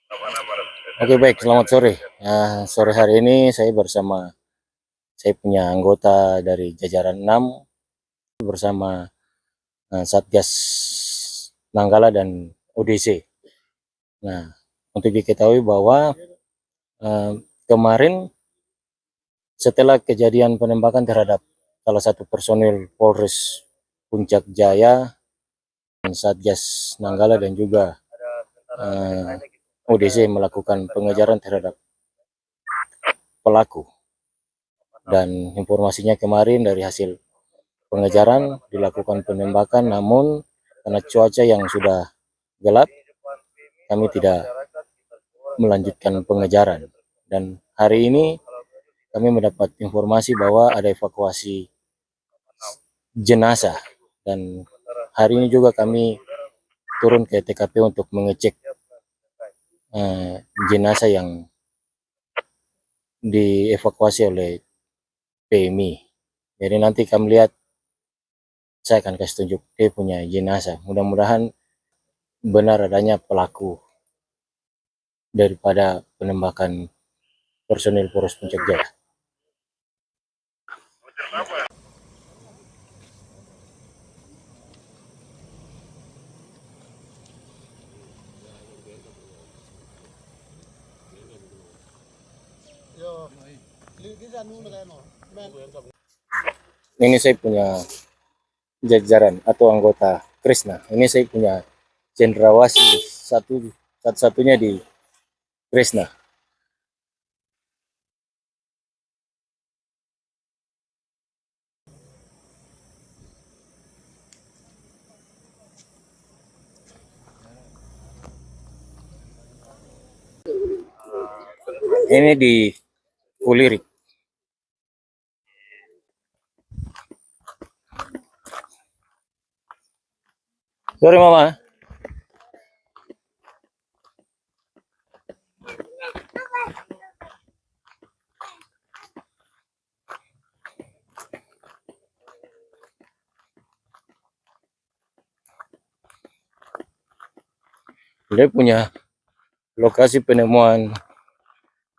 Oke baik, selamat sore. Sore hari ini saya bersama saya punya anggota dari jajaran 6 bersama Satgas Nanggala dan ODC. Nah, untuk diketahui bahwa eh, kemarin setelah kejadian penembakan terhadap salah satu personil Polres Puncak Jaya, Satgas Nanggala dan juga ODC melakukan pengejaran terhadap pelaku. Dan informasinya kemarin dari hasil pengejaran dilakukan penembakan, namun karena cuaca yang sudah gelap, kami tidak melanjutkan pengejaran. Dan hari ini kami mendapat informasi bahwa ada evakuasi jenazah, dan hari ini juga kami turun ke TKP untuk mengecek jenazah yang dievakuasi oleh PMI. Jadi nanti kami lihat, saya akan kasih tunjuk dia punya jenazah. Mudah-mudahan benar adanya pelaku daripada penembakan personil Polres Puncak Jaya. Ini saya punya jajaran atau anggota Krishna. Ini saya punya cendrawasih satu-satunya di Krishna. Ini di Kulirik. Sorry mama. Dia punya lokasi penemuan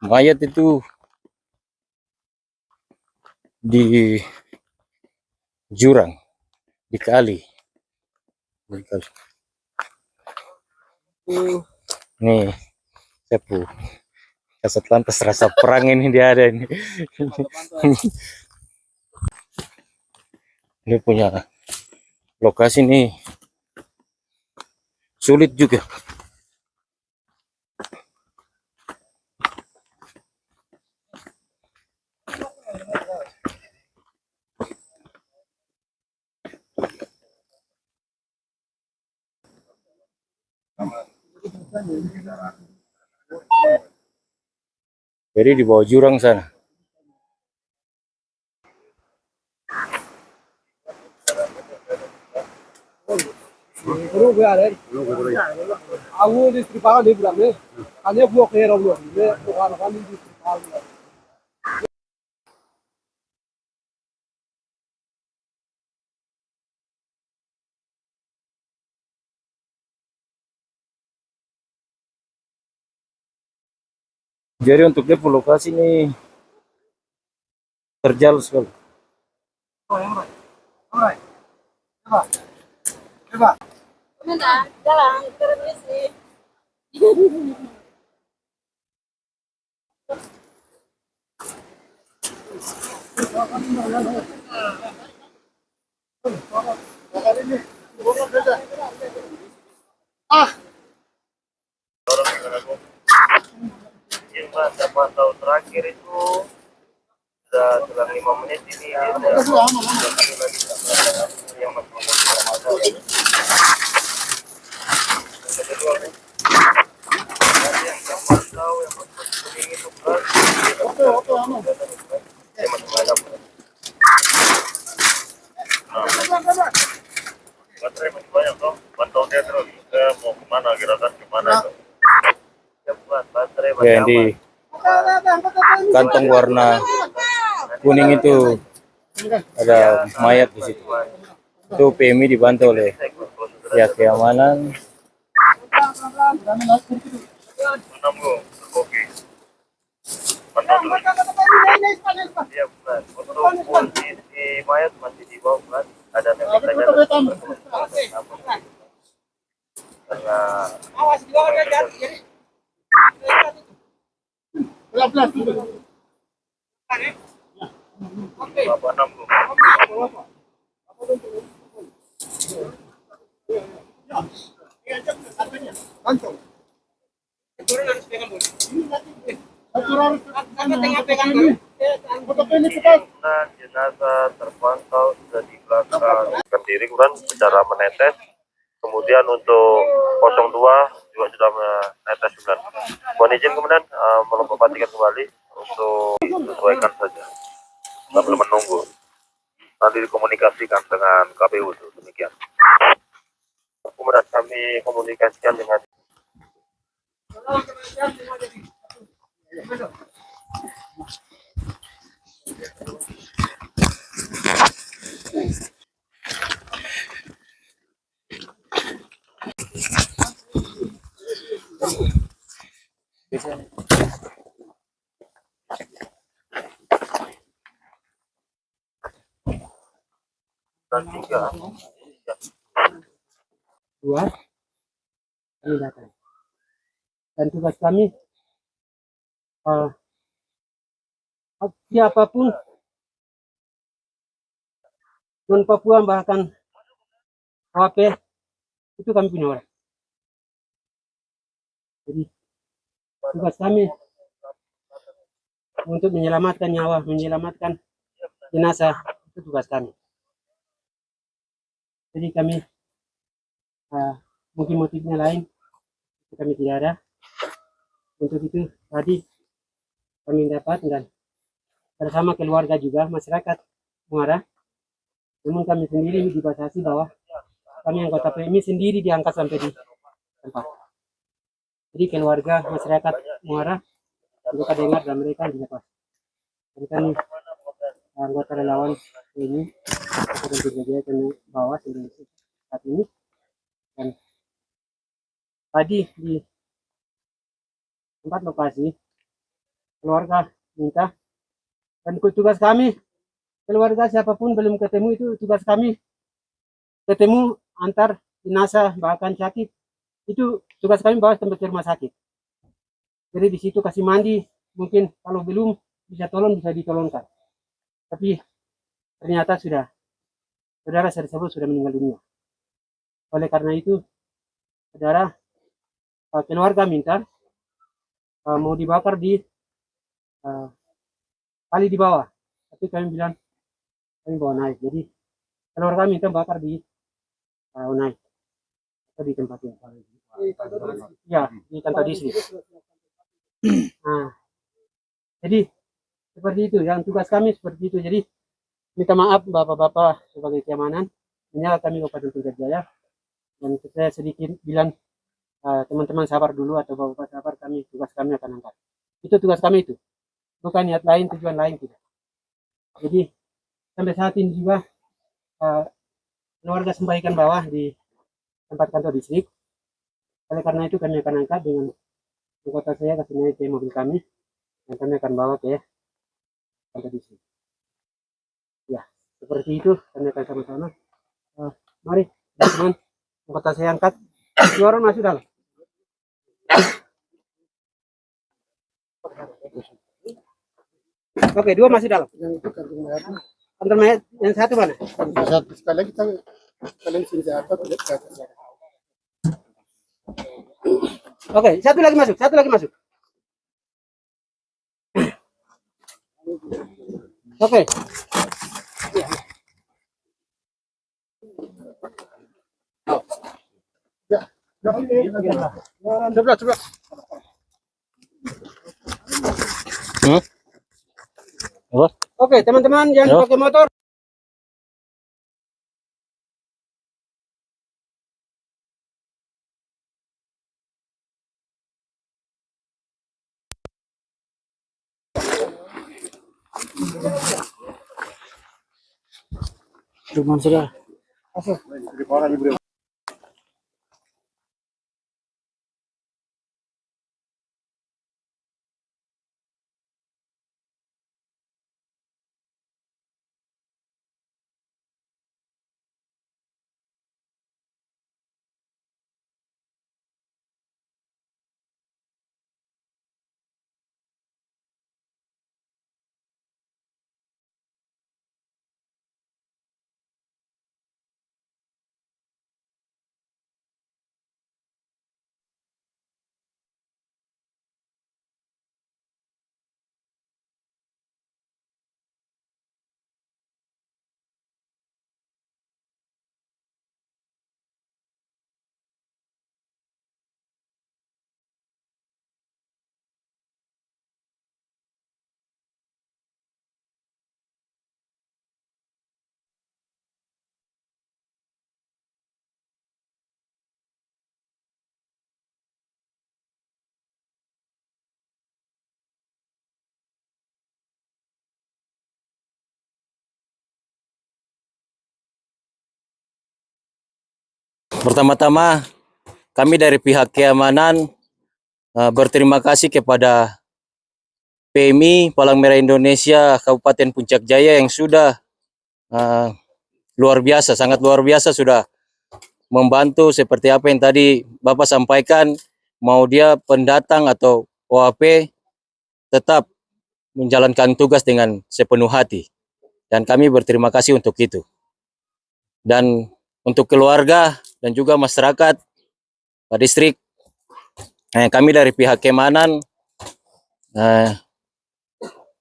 mayat itu di jurang, di kali. Nih, sepu. Kasat lantas rasa perang ini dia ada ini. Dia punya lokasi nih sulit juga. Jadi di bawah jurang sana. Jadi untuk dia lokasi ini terjal sekali. Jalan terus sih. Yang tahu terakhir itu sudah selang 5 menit ini yang baterai masih banyak toh, pantau dia terus mau kemana, gerakan kemana itu. Ya, yang di kantong warna kuning itu ada mayat di situ. Itu PMI dibantu oleh pihak keamanan. Jenazah terpantau sudah di belakang diri, kemudian secara menetes. Kemudian untuk 02 juga sudah menetes juga. Mohon izin kemudian melempatikan kembali untuk sesuaikan saja sambil menunggu. Nanti dikomunikasikan dengan KPU itu demikian. Kemudian kami komunikasikan dengan dan tiga. Dua, kami datang. Dan tugas kami, siapapun non Papua bahkan HP itu kami punya orang. Jadi tugas kami untuk menyelamatkan nyawa, menyelamatkan jenazah, itu tugas kami. Jadi kami mungkin motifnya lain, itu kami tidak ada. Untuk itu tadi kami dapat dan bersama keluarga juga masyarakat Muara. Namun kami sendiri dibatasi bahwa kami anggota PMI sendiri diangkat sampai di tempat. Jadi keluarga masyarakat Muara mereka dengar dan mereka dilepas. Jadi kami anggota relawan ini akan berjaga kami bawa sendiri saat ini. Dan tadi di tempat lokasi keluarga minta, dan tugas kami keluarga siapapun belum ketemu itu tugas kami ketemu antar jenazah bahkan sakit itu tugas kami bawa sampai ke rumah sakit. Jadi di situ kasih mandi, mungkin kalau belum bisa tolong bisa ditolongkan. Tapi ternyata saudara tersebut sudah meninggal dunia. Oleh karena itu saudara keluarga minta mau dibakar di kali di bawah, tapi kami bilang kami bawa naik. Jadi keluarga minta bakar di naik atau di tempat ini. Ya, di kantor distrik. Nah, jadi seperti itu yang tugas kami seperti itu. Jadi minta maaf bapak-bapak sebagai keamanan, hanya kami Kabupaten Puncak Jaya, dan saya sedikit bilang teman-teman sabar dulu atau bapak-bapak sabar, kami tugas kami akan angkat. Itu tugas kami itu, bukan niat lain, tujuan lain tidak. Jadi sampai saat ini juga keluarga sampaikan bawah di tempat kantor distrik. Oleh karena itu kami akan angkat dengan anggota saya kasih naik ke mobil kami dan kami akan bawa ke kantor distrik. Ya, seperti itu kami akan sama-sama. Mari teman-teman, anggota saya angkat. Dua orang masuk dalam. Oke, dua masih dalam. Kantor mayat yang satu mana? Satu sekali lagi kalian sini apa tidak ke atas. Oke, satu lagi masuk, satu lagi masuk. Oke. Sebelah, sebelah. Oke, teman-teman jangan pakai motor. Cuman sudah. Pertama-tama kami dari pihak keamanan berterima kasih kepada PMI Palang Merah Indonesia Kabupaten Puncak Jaya yang sudah luar biasa, sangat luar biasa sudah membantu seperti apa yang tadi Bapak sampaikan, mau dia pendatang atau OAP tetap menjalankan tugas dengan sepenuh hati. Dan kami berterima kasih untuk itu. Dan untuk keluarga dan juga masyarakat Pak Distrik, kami dari pihak keamanan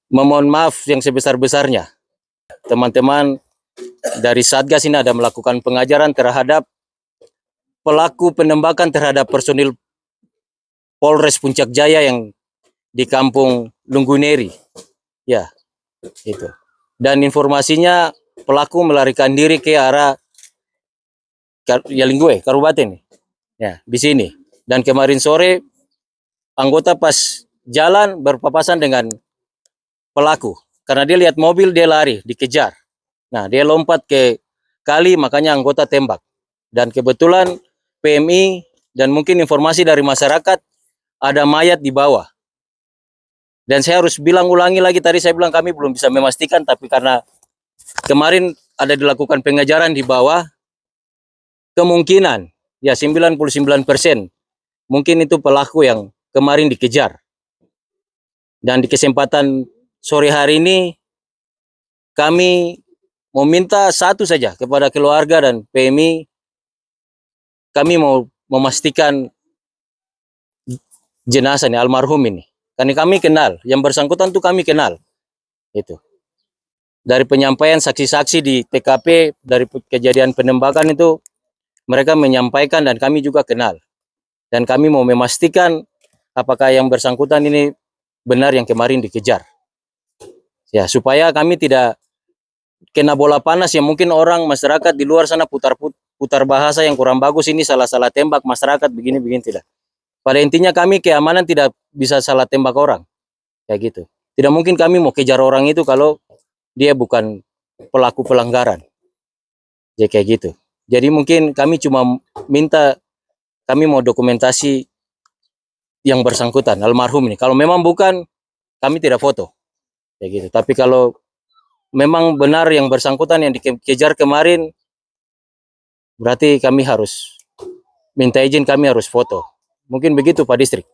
memohon maaf yang sebesar-besarnya. Teman-teman dari Satgas ini ada melakukan pengajaran terhadap pelaku penembakan terhadap personil Polres Puncak Jaya yang di Kampung Lungguneri. Ya, itu. Dan informasinya pelaku melarikan diri ke arah Yalingue, Kabupaten. Ya, di sini. Dan kemarin sore anggota pas jalan berpapasan dengan pelaku. Karena dia lihat mobil, dia lari, dikejar. Nah, dia lompat ke kali, makanya anggota tembak. Dan kebetulan PMI dan mungkin informasi dari masyarakat ada mayat di bawah. Dan saya harus ulangi lagi, tadi saya bilang kami belum bisa memastikan, tapi karena kemarin ada dilakukan pengejaran di bawah, kemungkinan ya 99% mungkin itu pelaku yang kemarin dikejar. Dan di kesempatan sore hari ini kami meminta satu saja kepada keluarga dan PMI, kami mau memastikan jenazah ini, almarhum ini. Karena kami kenal, yang bersangkutan tuh kami kenal. Itu. Dari penyampaian saksi-saksi di TKP dari kejadian penembakan itu, mereka menyampaikan dan kami juga kenal. Dan kami mau memastikan apakah yang bersangkutan ini benar yang kemarin dikejar. Ya, supaya kami tidak kena bola panas yang mungkin orang masyarakat di luar sana putar bahasa yang kurang bagus, ini salah-salah tembak masyarakat begini-begini, tidak. Pada intinya kami keamanan tidak bisa salah tembak orang. Kayak gitu. Tidak mungkin kami mau kejar orang itu kalau dia bukan pelaku pelanggaran. Ya kayak gitu. Jadi mungkin kami cuma minta, kami mau dokumentasi yang bersangkutan, almarhum ini. Kalau memang bukan, kami tidak foto. Kayak gitu. Tapi kalau memang benar yang bersangkutan yang dikejar kemarin, berarti kami harus minta izin, kami harus foto. Mungkin begitu Pak Distrik.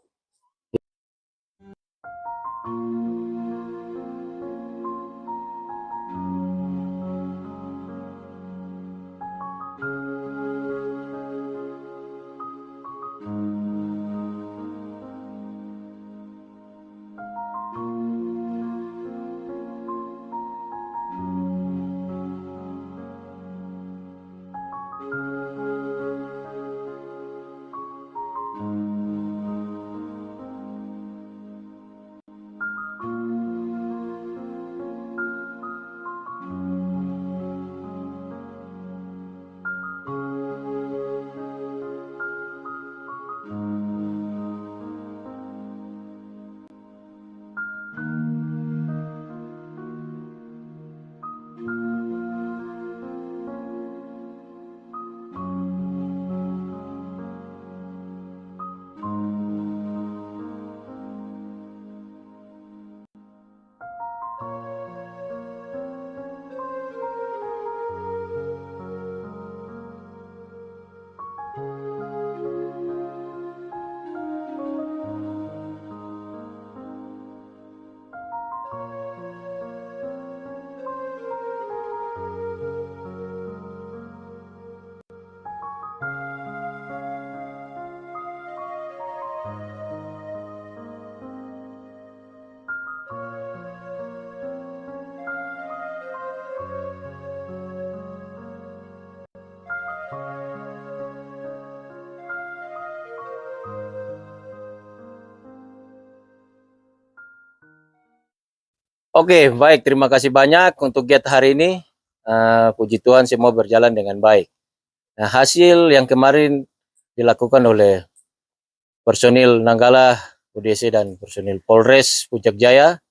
Oke, baik. Terima kasih banyak untuk giat hari ini. Puji Tuhan semua berjalan dengan baik. Nah, hasil yang kemarin dilakukan oleh personil Nanggala, UDC dan personil Polres Puncak Jaya,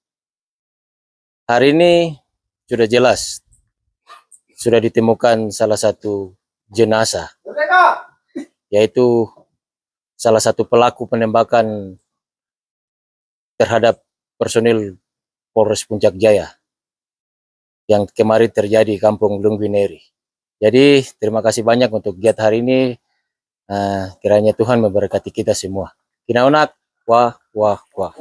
hari ini sudah jelas. Sudah ditemukan salah satu jenazah yaitu salah satu pelaku penembakan terhadap personil Polres Puncak Jaya yang kemarin terjadi di Kampung Lungwineri. Jadi terima kasih banyak untuk giat hari ini. Kiranya Tuhan memberkati kita semua. Kinaunak, wah, wah, wah.